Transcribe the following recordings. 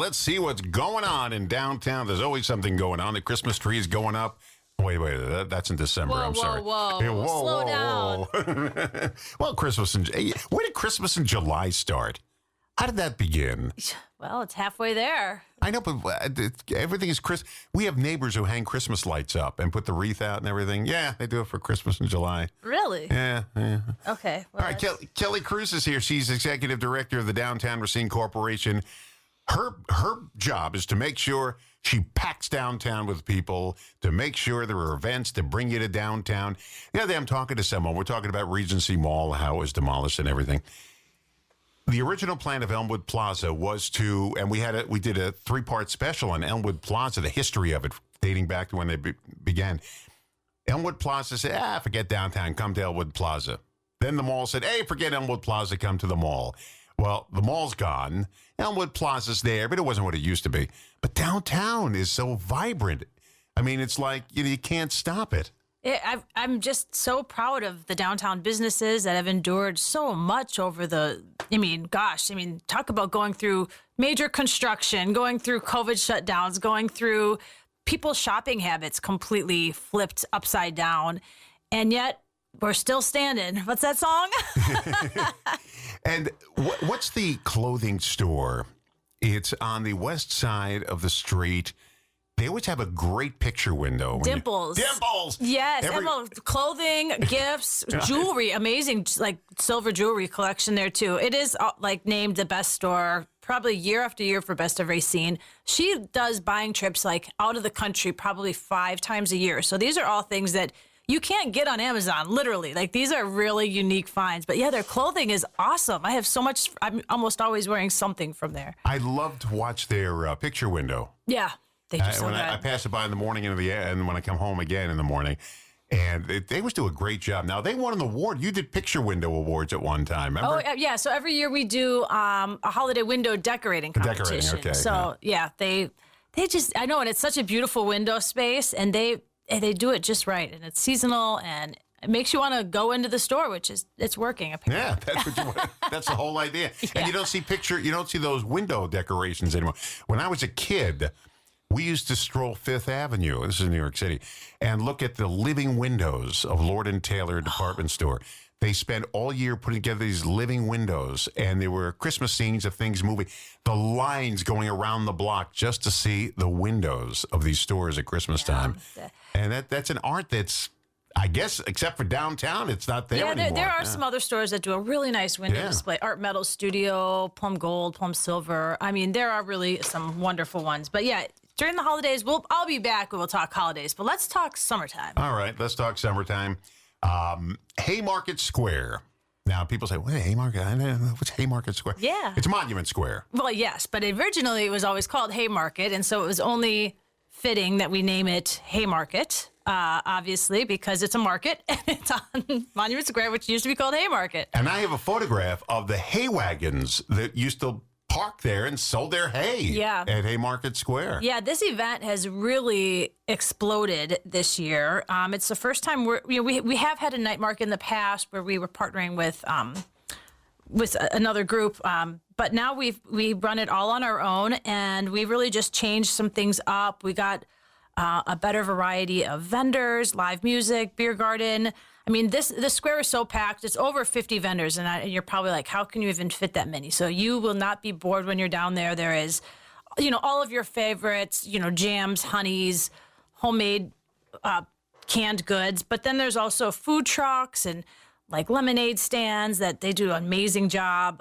let's see what's going on in downtown. There's always something going on. The Christmas tree is going up. Wait, that's in December. I'm sorry. Whoa. Yeah, Slow down. Well, when did Christmas in July start? How did that begin? Well, it's halfway there. I know, but everything is Christmas. We have neighbors who hang Christmas lights up and put the wreath out and everything. Yeah, they do it for Christmas in July. Really? Yeah. Okay. All right, Kelly Kruse is here. She's executive director of the Downtown Racine Corporation. Her job is to make sure she packs downtown with people, to make sure there are events to bring you to downtown. The other day I'm talking to someone. We're talking about Regency Mall, how it was demolished and everything. The original plan of Elmwood Plaza was to, and we did a 3-part special on Elmwood Plaza, the history of it, dating back to when they began. Elmwood Plaza said, forget downtown, come to Elmwood Plaza. Then the mall said, hey, forget Elmwood Plaza, come to the mall. Well, the mall's gone. Elmwood Plaza's there, but it wasn't what it used to be. But downtown is so vibrant. I mean, it's like you can't stop it. I'm just so proud of the downtown businesses that have endured so much over talk about going through major construction, going through COVID shutdowns, going through people's shopping habits completely flipped upside down. And yet we're still standing. What's that song? And what's the clothing store? It's on the west side of the street. They always have a great picture window. Dimples. Dimples! Yes. Clothing, gifts, jewelry, amazing, like silver jewelry collection there too. It is named the best store probably year after year for Best of Racine. She does buying trips out of the country probably 5 times a year. So these are all things that you can't get on Amazon, literally. These are really unique finds. But yeah, their clothing is awesome. I have so much, I'm almost always wearing something from there. I love to watch their picture window. Yeah. They do so when good. I pass it by in the morning and when I come home again in the morning. And they always do a great job. Now, they won an award. You did picture window awards at one time, remember? Oh, yeah. So every year we do a holiday window decorating competition. Okay. So, they just, I know, and it's such a beautiful window space, and they do it just right. And it's seasonal, and it makes you want to go into the store, which is, it's working apparently. Yeah, that's what you want. That's the whole idea. Yeah. And you don't see those window decorations anymore. When I was a kid, we used to stroll Fifth Avenue, this is New York City, and look at the living windows of Lord & Taylor department store. They spent all year putting together these living windows, and there were Christmas scenes of things moving. The lines going around the block just to see the windows of these stores at Christmas time. And that's an art that's, I guess, except for downtown, it's not there anymore. Yeah, there are some other stores that do a really nice window display. Art Metal Studio, Plum Gold, Plum Silver. I mean, there are really some wonderful ones. But yeah, during the holidays, I'll be back and we'll talk holidays. But let's talk summertime. All right, let's talk summertime. Haymarket Square. Now, people say, well, Haymarket, what's Haymarket Square? Yeah. It's Monument Square. Well, yes, but originally it was always called Haymarket, and so it was only fitting that we name it Haymarket, obviously, because it's a market, and it's on Monument Square, which used to be called Haymarket. And I have a photograph of the hay wagons that used to park there and sold their hay at Haymarket Square. Yeah, this event has really exploded this year. It's the first time we have had a night market in the past where we were partnering with another group, but now we run it all on our own, and we really just changed some things up. We got a better variety of vendors, live music, beer garden. I mean, the square is so packed. It's over 50 vendors, and you're probably like, how can you even fit that many? So you will not be bored when you're down there. There is, all of your favorites, jams, honeys, homemade canned goods. But then there's also food trucks and lemonade stands that they do an amazing job.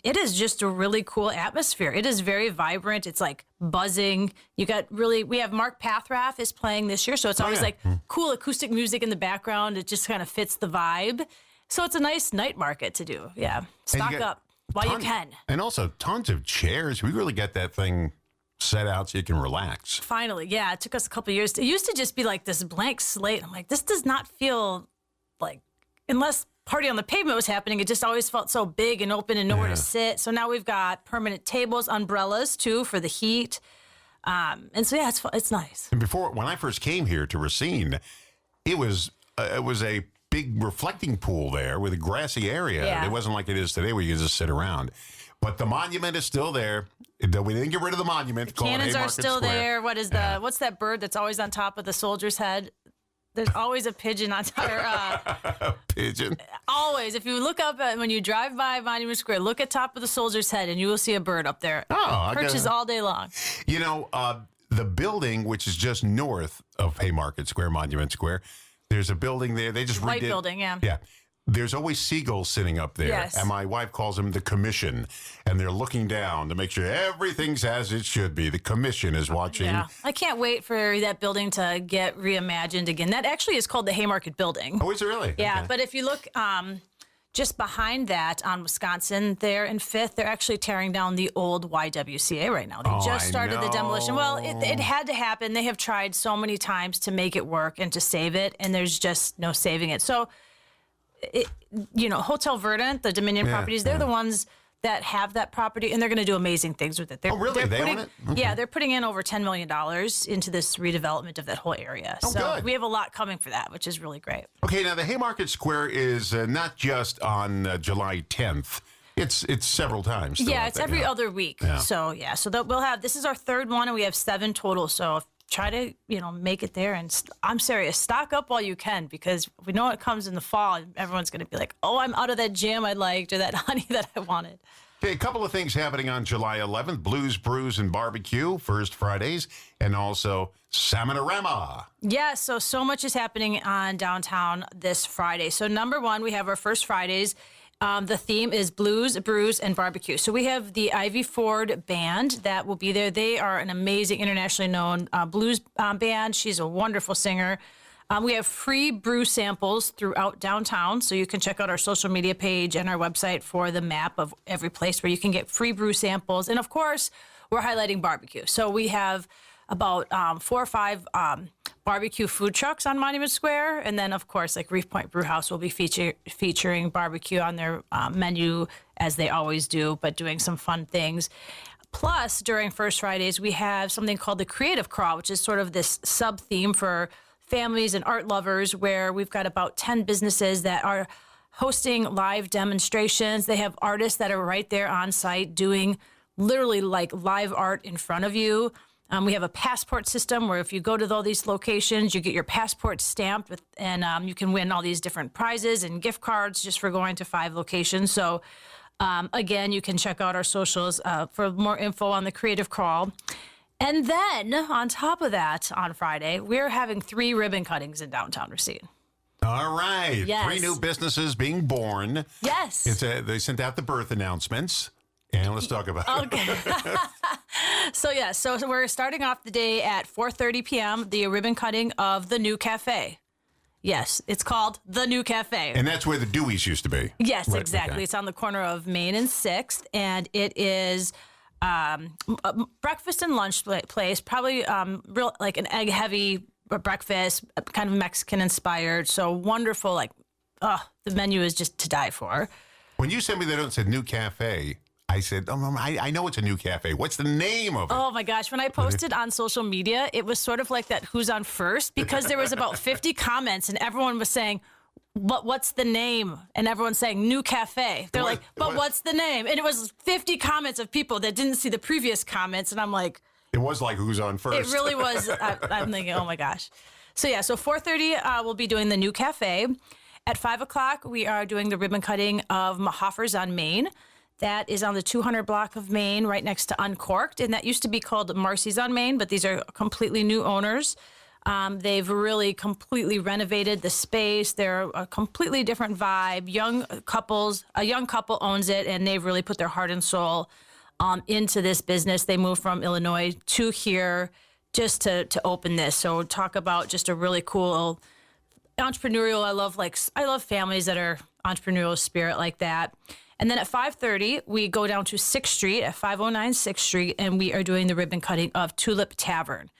It is just a really cool atmosphere. It is very vibrant. It's buzzing. We have Mark Pathraff is playing this year. So it's always cool acoustic music in the background. It just kind of fits the vibe. So it's a nice night market to do. Yeah. Stock up while you can. And also tons of chairs. We really get that thing set out so you can relax. Finally. Yeah. It took us a couple of years. It used to just be this blank slate. I'm this does not feel unless Party on the Pavement was happening, it just always felt so big and open and nowhere to sit. So now we've got permanent tables, umbrellas too for the heat. And so it's nice. And when I first came here to Racine, it was a big reflecting pool there with a grassy area. Yeah. It wasn't like it is today where you can just sit around. But the monument is still there. We didn't get rid of the monument. Cannons are still there. What is what's that bird that's always on top of the soldier's head? There's always a pigeon on top. A pigeon? Always. If you look up when you drive by Monument Square, look at top of the soldier's head and you will see a bird up there. Oh, perches all day long. You know, the building, which is just north of Haymarket Square, Monument Square, there's a building there. They just White building, yeah. Yeah. There's always seagulls sitting up there. Yes. And my wife calls them the commission. And they're looking down to make sure everything's as it should be. The commission is watching. Yeah. I can't wait for that building to get reimagined again. That actually is called the Haymarket Building. Oh, is it really? Yeah. Okay. But if you look just behind that on Wisconsin there in 5th, they're actually tearing down the old YWCA right now. They just started the demolition. Well, it had to happen. They have tried so many times to make it work and to save it. And there's just no saving it. So, Hotel Verdant, the Dominion properties, they're the ones that have that property, and they're going to do amazing things with it. Oh, really? They own it? Okay. Yeah, they're putting in over $10 million into this redevelopment of that whole area. Oh, so good. we have a lot coming for that, which is really great. Okay, now the Haymarket Square is not just on July 10th. It's several times. Yeah, it's every other week. Yeah. So we'll have, this is our 3rd one, and we have 7 total. So try to, make it there. And I'm serious, stock up while you can, because we know it comes in the fall and everyone's going to be like, oh, I'm out of that jam I liked or that honey that I wanted. Okay, a couple of things happening on July 11th. Blues, Brews, and Barbecue, First Fridays, and also Salmonorama. Yeah, so much is happening on downtown this Friday. So number 1, we have our First Fridays. The theme is Blues, Brews, and Barbecue. So we have the Ivy Ford Band that will be there. They are an amazing, internationally known blues band. She's a wonderful singer. We have free brew samples throughout downtown, so you can check out our social media page and our website for the map of every place where you can get free brew samples. And, of course, we're highlighting barbecue. So we have about 4 or 5 barbecue food trucks on Monument Square. And then, of course, like Reef Point Brewhouse will be featuring barbecue on their menu, as they always do, but doing some fun things. Plus, during First Fridays, we have something called the Creative Crawl, which is sort of this sub-theme for families and art lovers, where we've got about 10 businesses that are hosting live demonstrations. They have artists that are right there on site doing literally like live art in front of you. We have a passport system where if you go to all these locations, you get your passport stamped and you can win all these different prizes and gift cards just for going to 5 locations. So again, you can check out our socials for more info on the Creative Crawl. And then on top of that, on Friday, we're having 3 ribbon cuttings in downtown Racine. All right. Yes. 3 new businesses being born. Yes. They sent out the birth announcements. And let's talk about it. Okay. So we're starting off the day at 4:30 p.m., the ribbon cutting of the new cafe. Yes, it's called the new cafe. And that's where the Deweys used to be. Yes, Right, exactly. okay. It's on the corner of Main and 6th, and it is a breakfast and lunch place, probably real like an egg-heavy breakfast, kind of Mexican-inspired. So wonderful, the menu is just to die for. When you sent me that note and said new cafe, I said, I know it's a new cafe. What's the name of it? Oh, my gosh. When I posted on social media, it was sort of like that Who's on First, because there was about 50 comments and everyone was saying, what's the name? And everyone's saying new cafe. They're like, what's the name? And it was 50 comments of people that didn't see the previous comments. And I'm like, it was like Who's on First. it really was. I'm thinking, oh, my gosh. So 4:30, we'll be doing the new cafe. At 5 o'clock, we are doing the ribbon cutting of Mahoffer's on Main. That is on the 200 block of Main, right next to Uncorked. And that used to be called Marcy's on Main, but these are completely new owners. They've really completely renovated the space. They're a completely different vibe. A young couple owns it, and they've really put their heart and soul into this business. They moved from Illinois to here just to open this. So talk about just a really cool entrepreneurial. I love families that are entrepreneurial spirit like that. And then at 5:30, we go down to 6th Street at 509 6th Street, and we are doing the ribbon cutting of Tulip Tavern.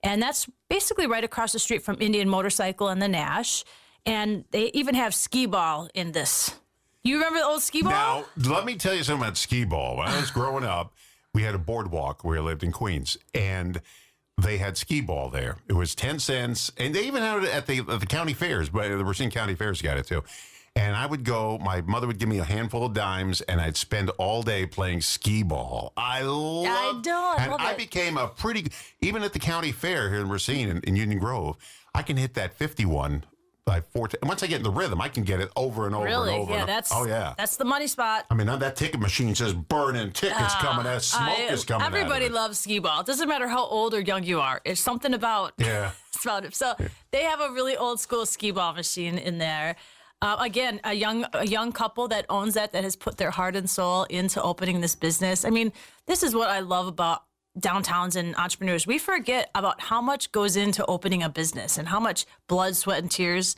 And that's basically right across the street from Indian Motorcycle and the Nash. And they even have skee ball in this. You remember the old skee ball? Now, let me tell you something about skee ball. When I was growing up, we had a boardwalk where I lived in Queens, and they had skee ball there. It was 10 cents, and they even had it at the county fairs, but the Racine County Fairs got it too. And I would go, my mother would give me a handful of dimes, and I'd spend all day playing skee ball. I love it. Became a pretty, even at the county fair here in Racine in Union Grove, I can hit that 51 by 4. Once I get in the rhythm, I can get it over and over and over. Yeah, that's the money spot. I mean, that ticket machine says burning tickets coming, that smoke is coming out of Everybody it. loves skee ball. It doesn't matter how old or young you are. It's something about, it's about it. So they have a really old school skee ball machine in there. Again, a young couple that owns that has put their heart and soul into opening this business. I mean, this is what I love about downtowns and entrepreneurs. We forget about how much goes into opening a business and how much blood, sweat, and tears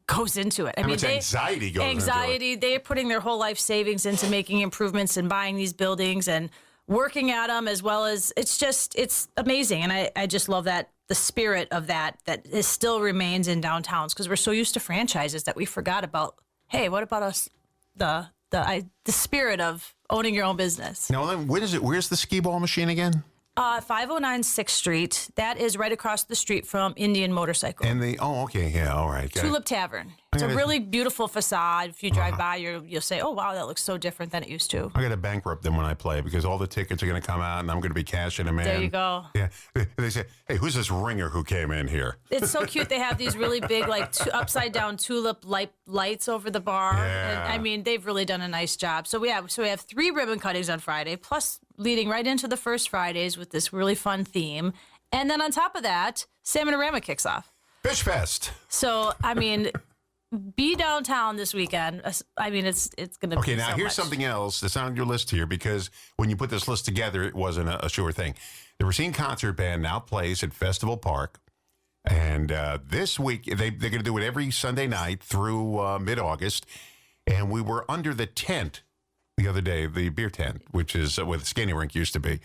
goes into it. How much anxiety goes into it. They're putting their whole life savings into making improvements and buying these buildings and working at them, as well as it's amazing. And I just love that the spirit of that is still remains in downtowns, because we're so used to franchises that we forgot about, hey, what about us, the spirit of owning your own business. Now, then, where's the skee ball machine again? 509 6th Street. That is right across the street from Indian Motorcycle. And okay, yeah, all right. Tulip Tavern. It's a really beautiful facade. If you drive by, you'll say, oh, wow, that looks so different than it used to. I got to bankrupt them when I play, because all the tickets are going to come out and I'm going to be cashing them in. There you go. Yeah. They say, hey, who's this ringer who came in here? It's so cute. They have these really big, like, upside down tulip lights over the bar. Yeah. And, I mean, they've really done a nice job. So we have 3 ribbon cuttings on Friday, plus leading right into the first Fridays with this really fun theme. And then on top of that, Salmon-A-Rama kicks off. Fish Fest. So, I mean, be downtown this weekend. I mean, it's going to be Okay, now so here's much. something else that's on your list here, because when you put this list together, it wasn't a sure thing. The Racine Concert Band now plays at Festival Park. And this week, they're going to do it every Sunday night through mid-August. And we were under the tent the other day, the beer tent, which is where the skating rink used to be.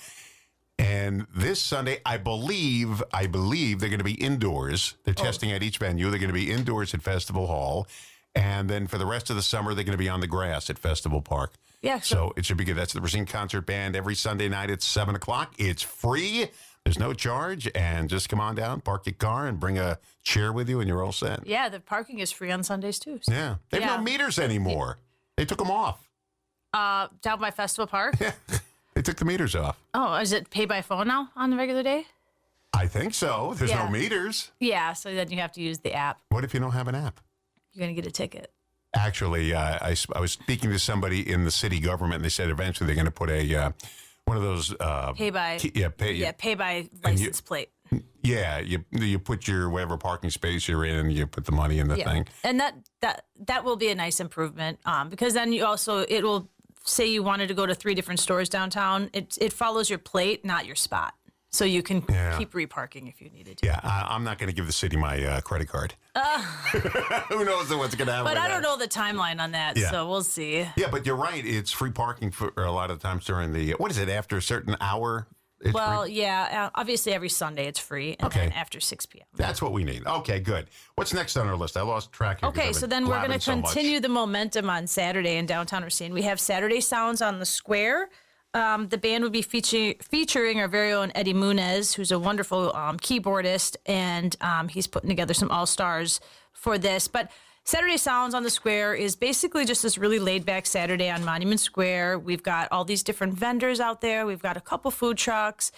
And this Sunday, I believe they're going to be indoors. They're testing at each venue. They're going to be indoors at Festival Hall. And then for the rest of the summer, they're going to be on the grass at Festival Park. Yeah. So it should be good. That's the Racine Concert Band every Sunday night at 7 o'clock. It's free. There's no charge. And just come on down, park your car, and bring a chair with you, and you're all set. Yeah, the parking is free on Sundays, too. So. Yeah. They have no meters anymore. They took them off. Down by Festival Park? Yeah. They took the meters off. Oh, is it pay by phone now on the regular day? I think so. There's no Yeah. meters. Yeah, so then you have to use the app. What if you don't have an app? You're going to get a ticket. Actually, I was speaking to somebody in the city government, and they said eventually they're going to put a one of those Pay by pay by license plate. Yeah, you put your whatever parking space you're in, you put the money in the thing. And that will be a nice improvement, because then it will say you wanted to go to 3 different stores downtown. It follows your plate, not your spot. So you can keep reparking if you needed to. Yeah, I'm not going to give the city my credit card. Who knows what's going to happen? But I don't know the timeline on that, so we'll see. Yeah, but you're right. It's free parking for a lot of times during the, what is it, after a certain hour? It's free? Yeah, obviously every Sunday it's free, and then after 6 p.m. That's what we need. Okay, good. What's next on our list? I lost track here. Okay, so then we're going to continue the momentum on Saturday in downtown Racine. We have Saturday Sounds on the Square. The band will be featuring our very own Eddie Munez, who's a wonderful keyboardist, and he's putting together some all-stars for this. But Saturday Sounds on the Square is basically just this really laid-back Saturday on Monument Square. We've got all these different vendors out there. We've got a couple food trucks.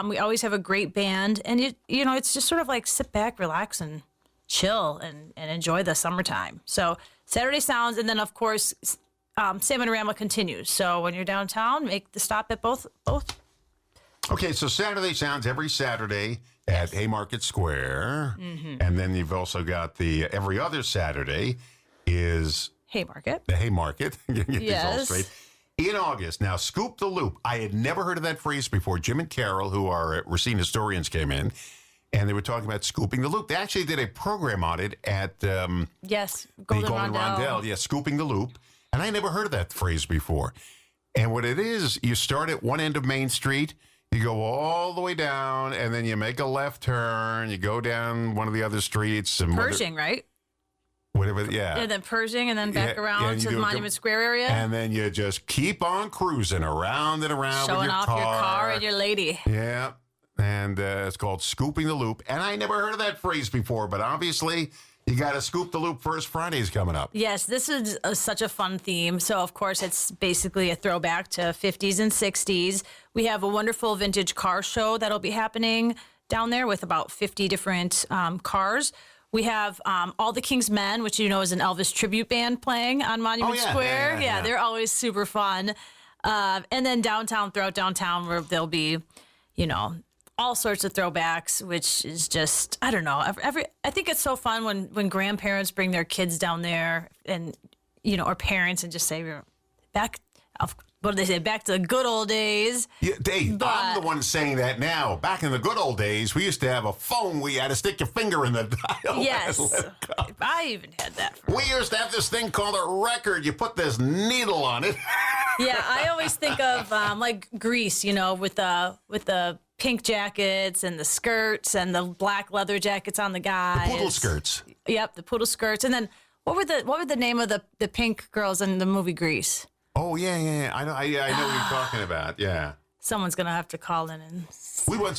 We always have a great band. And, it's just sort of like sit back, relax, and chill and enjoy the summertime. So Saturday Sounds, and then, of course, Salmon-A-Rama continues. So when you're downtown, make the stop at both. Okay, so Saturday Sounds every Saturday at Haymarket Square. Mm-hmm. And then you've also got the every other Saturday is Haymarket. The Haymarket. Get these all Yes. straight. In August. Now, Scoop the Loop. I had never heard of that phrase before. Jim and Carol, who are Racine historians, came in, and they were talking about scooping the loop. They actually did a program on it at Golden Rondell. Yeah, Scooping the Loop. And I never heard of that phrase before. And what it is, you start at one end of Main Street, you go all the way down, and then you make a left turn, you go down one of the other streets. And Pershing, right? Whatever, yeah. And then Pershing, and then back around to the Monument Square area. And then you just keep on cruising around and around Showing with your off car. your car and your lady. Yeah. And it's called Scooping the Loop. And I never heard of that phrase before, but obviously you got to scoop the loop first. Friday's coming up. Yes, this is such a fun theme. So, of course, it's basically a throwback to 50s and 60s. We have a wonderful vintage car show that'll be happening down there with about 50 different cars. We have All the King's Men, which you know is an Elvis tribute band playing on Monument Square. Yeah, they're always super fun. And then throughout downtown, where there'll be, you know, all sorts of throwbacks, which is just, I don't know. I think it's so fun when grandparents bring their kids down there and, you know, or parents and just say, back, what do they say? Back to the good old days. Yeah, Dave, I'm the one saying that now. Back in the good old days, we used to have a phone where you had to stick your finger in the dial. Yes. I even had that. We used to have this thing called a record. You put this needle on it. Yeah, I always think of like Grease, you know, with the pink jackets and the skirts and the black leather jackets on the guys. Poodle skirts. Yep, the poodle skirts. And then what were the name of the pink girls in the movie Grease? Oh yeah. I know what you're talking about. Yeah. Someone's gonna have to call in and.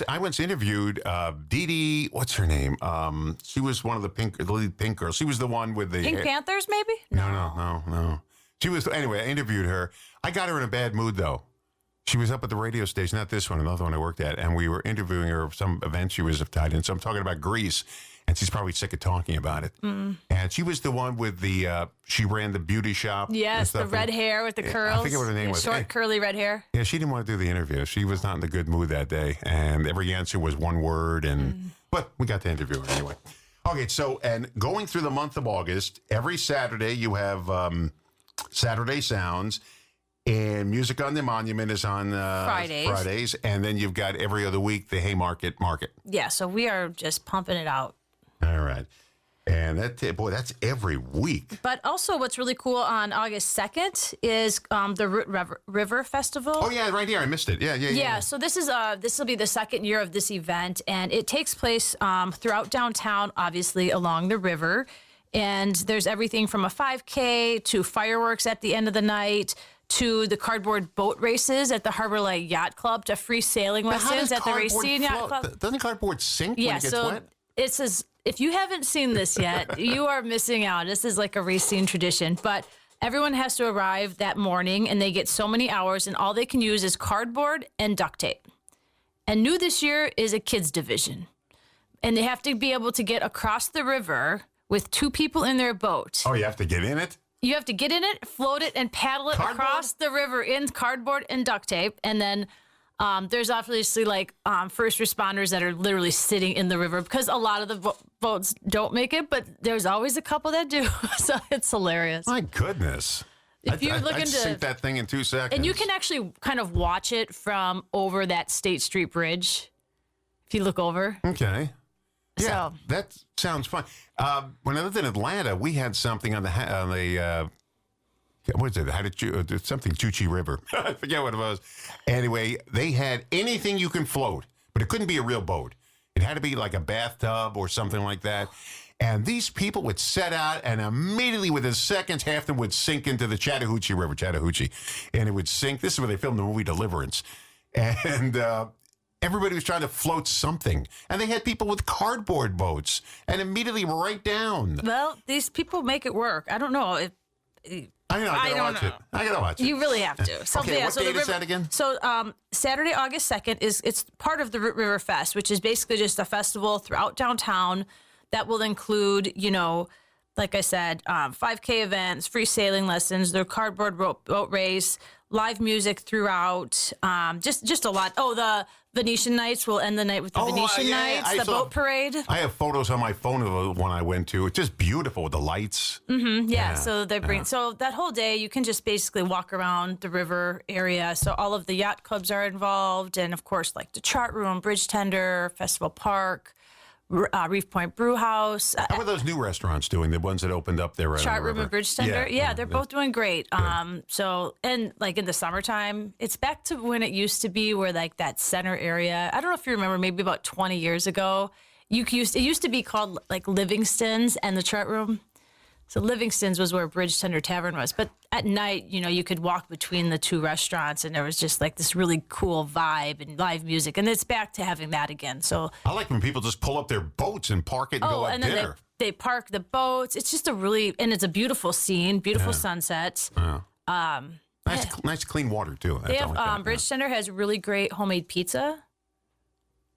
I once interviewed Dee Dee. What's her name? She was one of the lead pink girls. She was the one with the Pink Panthers, maybe? No. She was anyway. I interviewed her. I got her in a bad mood though. She was up at the radio station, not this one, another one I worked at, and we were interviewing her of some event she was tied in. So I'm talking about Grease, and she's probably sick of talking about it. And she was the one with the, she ran the beauty shop. Yes, the red hair with the curls. I forget what her name was. Short, curly red hair. Yeah, she didn't want to do the interview. She was not in a good mood that day, and every answer was one word, but we got to interview her anyway. Okay, so, and going through the month of August, every Saturday you have Saturday Sounds. And Music on the Monument is on Fridays. And then you've got every other week the Haymarket Market. Yeah, so we are just pumping it out. All right. And that's every week. But also what's really cool on August 2nd is the Root River Festival. Oh, yeah, right here. I missed it. Yeah. So this will be the second year of this event, and it takes place throughout downtown, obviously along the river. And there's everything from a 5K to fireworks at the end of the night, to the cardboard boat races at the Harbor Light Yacht Club, to free sailing lessons at the Racine Yacht Club. Doesn't cardboard sink when it gets wet? It says, if you haven't seen this yet, you are missing out. This is like a Racine tradition. But everyone has to arrive that morning, and they get so many hours, and all they can use is cardboard and duct tape. And new this year is a kids division. And they have to be able to get across the river with 2 people in their boat. Oh, you have to get in it? You have to get in it, float it, and paddle it across the river in cardboard and duct tape. And then there's obviously like first responders that are literally sitting in the river, because a lot of the boats don't make it, but there's always a couple that do. So it's hilarious. My goodness. If you're looking I'd sink that thing in 2 seconds. And you can actually kind of watch it from over that State Street Bridge if you look over. Okay. Yeah, So that sounds fun. When I lived in Atlanta, we had something on the what is it? Something Choochee River. I forget what it was. Anyway, they had anything you can float, but it couldn't be a real boat. It had to be like a bathtub or something like that. And these people would set out, and immediately within seconds, half of them would sink into the Chattahoochee River, and it would sink. This is where they filmed the movie Deliverance. And everybody was trying to float something. And they had people with cardboard boats, and immediately right down. Well, these people make it work. I don't know. I gotta watch it. You really have to. So, okay, yeah, what so date is that again? So Saturday, August 2nd, it's part of the Root River Fest, which is basically just a festival throughout downtown that will include, you know, like I said, 5K events, free sailing lessons, the cardboard boat race, live music throughout, just a lot. Oh, the Venetian Nights will end the night with the Venetian Nights, the boat parade. I have photos on my phone of the one I went to. It's just beautiful with the lights. Mm-hmm, yeah, so they bring so that whole day you can just basically walk around the river area. So all of the yacht clubs are involved, and of course like the Chart Room, Bridge Tender, Festival Park, Reef Point Brew House. How are those new restaurants doing? The ones that opened up there right Chart on the Room river? and Bridge Tender? Yeah, they're both doing great. So, and like in the summertime, it's back to when it used to be, where like that center area, I don't know if you remember, maybe about 20 years ago, it used to be called like Livingston's and the Chart Room. So Livingston's was where Bridge Tender Tavern was. But at night, you could walk between the two restaurants, and there was just like this really cool vibe and live music. And it's back to having that again. So I like when people just pull up their boats and park it and go have and then dinner. they park the boats. It's just and it's a beautiful scene, beautiful sunsets. Nice clean water, too. They have, Bridge Tender has really great homemade pizza.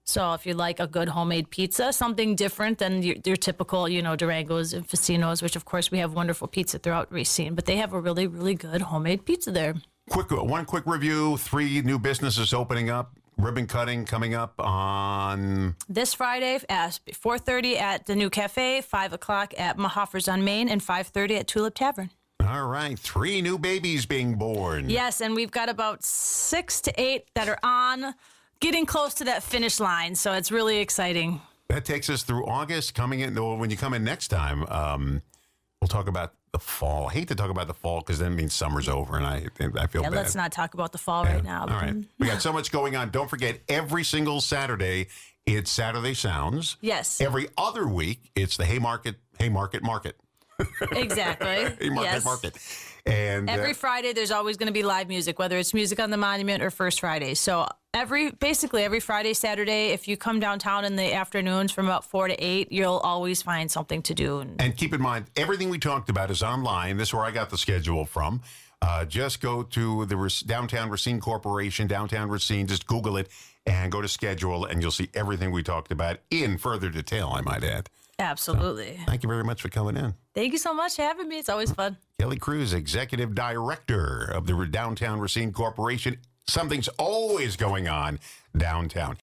So if you like a good homemade pizza, something different than your typical, Durangos and Facinos, which of course we have wonderful pizza throughout Racine, but they have a really, really good homemade pizza there. One quick review. 3 new businesses opening up. Ribbon cutting coming up on this Friday at 4:30 at the New Cafe, 5 o'clock at Mahoffer's on Main, and 5:30 at Tulip Tavern. All right. 3 new babies being born. Yes, and we've got about 6 to 8 that are getting close to that finish line, so it's really exciting. That takes us through August. Coming in, when you come in next time, we'll talk about the fall. I hate to talk about the fall because then it means summer's over, and I feel bad. Let's not talk about the fall right now. All right. We got so much going on. Don't forget, every single Saturday, it's Saturday Sounds. Yes. Every other week, it's the Haymarket. Exactly. Market. And every Friday, there's always going to be live music, whether it's Music on the Monument or First Friday. So basically every Friday, Saturday, if you come downtown in the afternoons from about 4 to 8, you'll always find something to do. And keep in mind, everything we talked about is online. This is where I got the schedule from. Just go to the Downtown Racine Corporation, Downtown Racine. Just Google it and go to schedule, and you'll see everything we talked about in further detail, I might add. Absolutely. So, thank you very much for coming in. Thank you so much for having me. It's always fun. Kelly Kruse, Executive Director of the Downtown Racine Corporation. Something's always going on downtown.